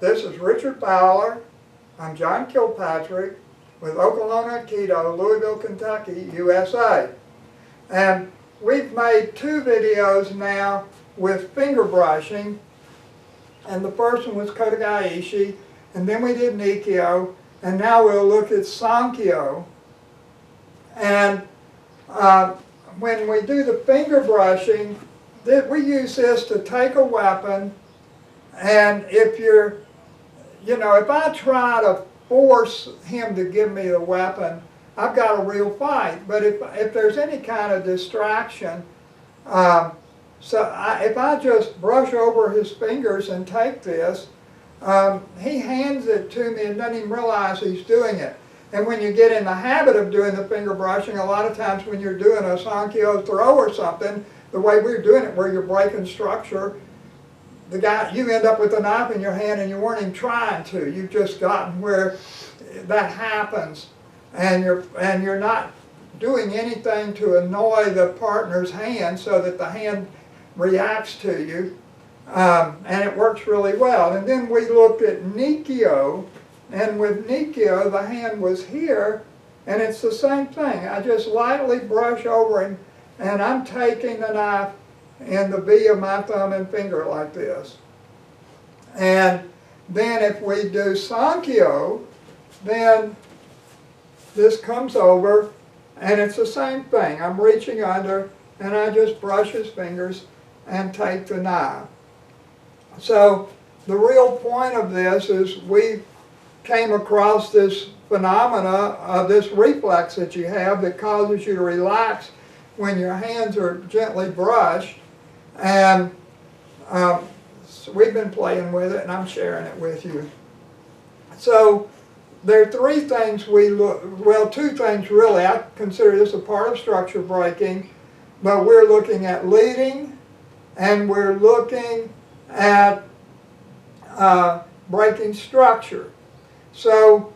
This is Richard Fowler. I'm John Kilpatrick with Oklahoma Aikido, Louisville, Kentucky, USA. And we've made 2 videos now with finger brushing. And the first one was Kotegai Ishi, and then we did Nikyo, and now we'll look at Sankyo. And when we do the finger brushing, we use this to take a weapon, and if if I try to force him to give me the weapon, I've got a real fight. But if there's any kind of distraction, if I just brush over his fingers and take this, he hands it to me and doesn't even realize he's doing it. And when you get in the habit of doing the finger brushing, a lot of times when you're doing a Sankyo throw or something, the way we're doing it, where you're breaking structure, you end up with a knife in your hand and you weren't even trying to. You've just gotten where that happens, and you're not doing anything to annoy the partner's hand so that the hand reacts to you, and it works really well. And then we looked at Nikyo, and with Nikyo the hand was here, and it's the same thing. I just lightly brush over him, and I'm taking the knife in the V of my thumb and finger like this. And then if we do Sankyo, then this comes over, and it's the same thing. I'm reaching under, and I just brush his fingers and take the knife. So the real point of this is we came across this phenomena of this reflex that you have that causes you to relax when your hands are gently brushed, and so we've been playing with it, and I'm sharing it with you. So there are 3 things we look, well, 2 things really. I consider this a part of structure breaking, but we're looking at leading, and we're looking at breaking structure. So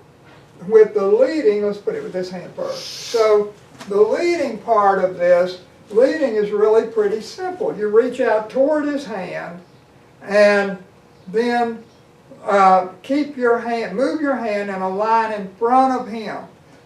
with the leading, let's put it with this hand first. So the leading part of this, leading is really pretty simple. You reach out toward his hand, and then keep your hand, move your hand in a line in front of him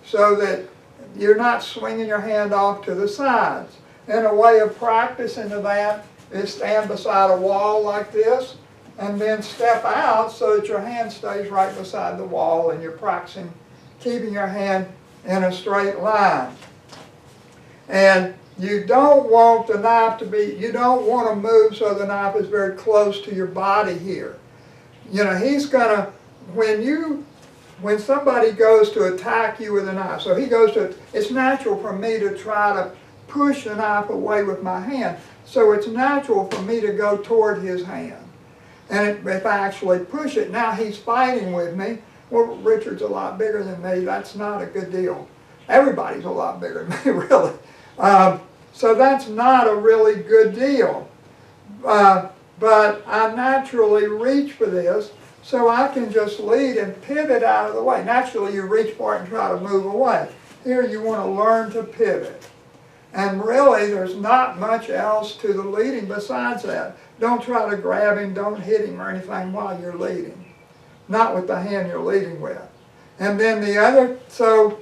so that you're not swinging your hand off to the sides. And a way of practicing that is stand beside a wall like this, and then step out so that your hand stays right beside the wall, and you're practicing keeping your hand in a straight line. And you don't want the knife to be, you don't want to move so the knife is very close to your body here. You know, he's gonna, when somebody goes to attack you with a knife, so he goes to, it's natural for me to try to push the knife away with my hand. So it's natural for me to go toward his hand. And if I actually push it, now he's fighting with me. Well, Richard's a lot bigger than me. That's not a good deal. Everybody's a lot bigger than me, really. So that's not a really good deal. But I naturally reach for this, so I can just lead and pivot out of the way. Naturally, you reach for it and try to move away. Here, you want to learn to pivot. And really, there's not much else to the leading besides that. Don't try to grab him, don't hit him or anything while you're leading. Not with the hand you're leading with. And then the other, so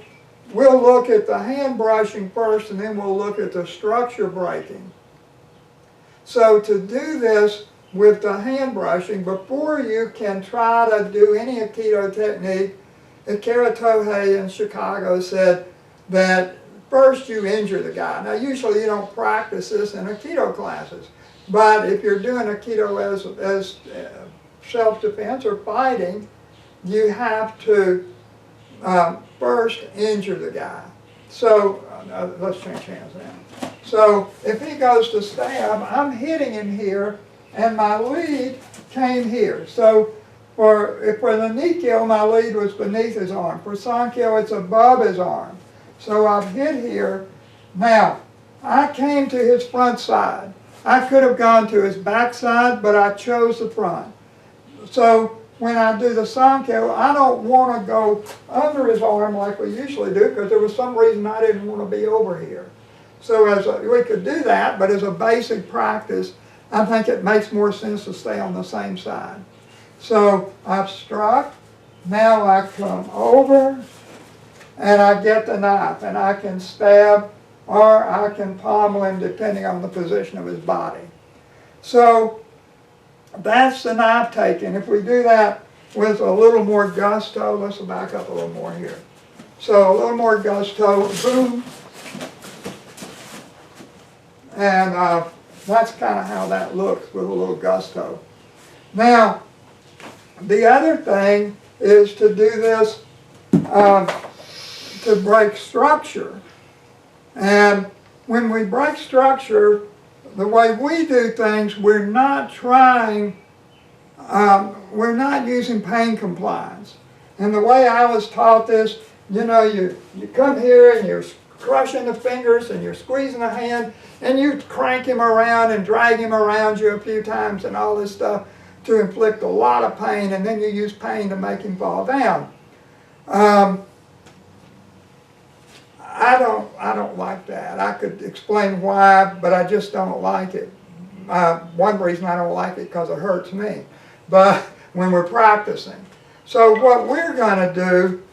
we'll look at the hand brushing first, and then we'll look at the structure breaking. So to do this with the hand brushing, before you can try to do any Aikido technique, Akira Tohei in Chicago said that first you injure the guy. Now usually you don't practice this in Aikido classes, but if you're doing Aikido as self-defense or fighting, you have to first injure the guy. So let's change hands now. So if he goes to stab, I'm hitting him here, and my lead came here. So for the Nikyo, my lead was beneath his arm. For Sankyo, it's above his arm. So I've hit here. Now, I came to his front side. I could have gone to his back side, but I chose the front. So when I do the Sankyo, I don't want to go under his arm like we usually do, because there was some reason I didn't want to be over here. So we could do that, but as a basic practice, I think it makes more sense to stay on the same side. So I've struck. Now I come over and I get the knife and I can stab or I can pommel him depending on the position of his body. So that's the knife taking. If we do that with a little more gusto, let's back up a little more here. So a little more gusto, boom. And that's kind of how that looks with a little gusto. Now, the other thing is to do this to break structure. And when we break structure, the way we do things, we're not using pain compliance. And the way I was taught this, you know, you come here and you're crushing the fingers and you're squeezing the hand and you crank him around and drag him around you a few times and all this stuff to inflict a lot of pain, and then you use pain to make him fall down. I don't like that. I could explain why, but I just don't like it. One reason I don't like it because it hurts me, but when we're practicing. So what we're going to do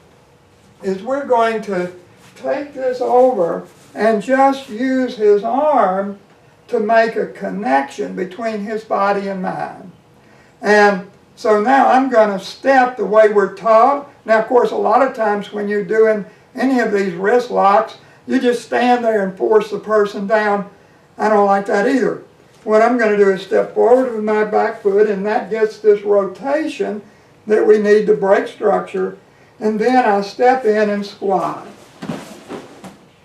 is we're going to take this over and just use his arm to make a connection between his body and mine. And so now I'm going to step the way we're taught. Now, of course, a lot of times when you're doing any of these wrist locks, you just stand there and force the person down. I don't like that either. What I'm going to do is step forward with my back foot, and that gets this rotation that we need to break structure. And then I step in and squat.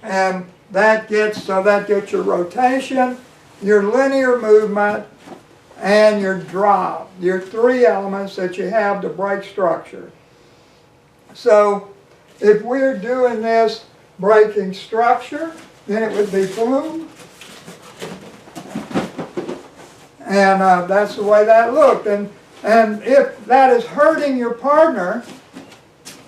And that gets your rotation, your linear movement, and your drop, your three elements that you have to break structure. So if we're doing this breaking structure, then it would be boom. And that's the way that looked. And if that is hurting your partner,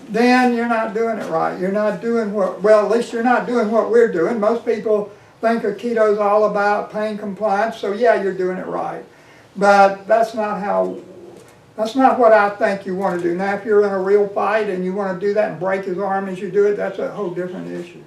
then you're not doing it right. You're not doing well, at least you're not doing what we're doing. Most people think Aikido is all about pain compliance, so yeah, you're doing it right. But that's not what I think you want to do. Now, if you're in a real fight and you want to do that and break his arm as you do it, that's a whole different issue.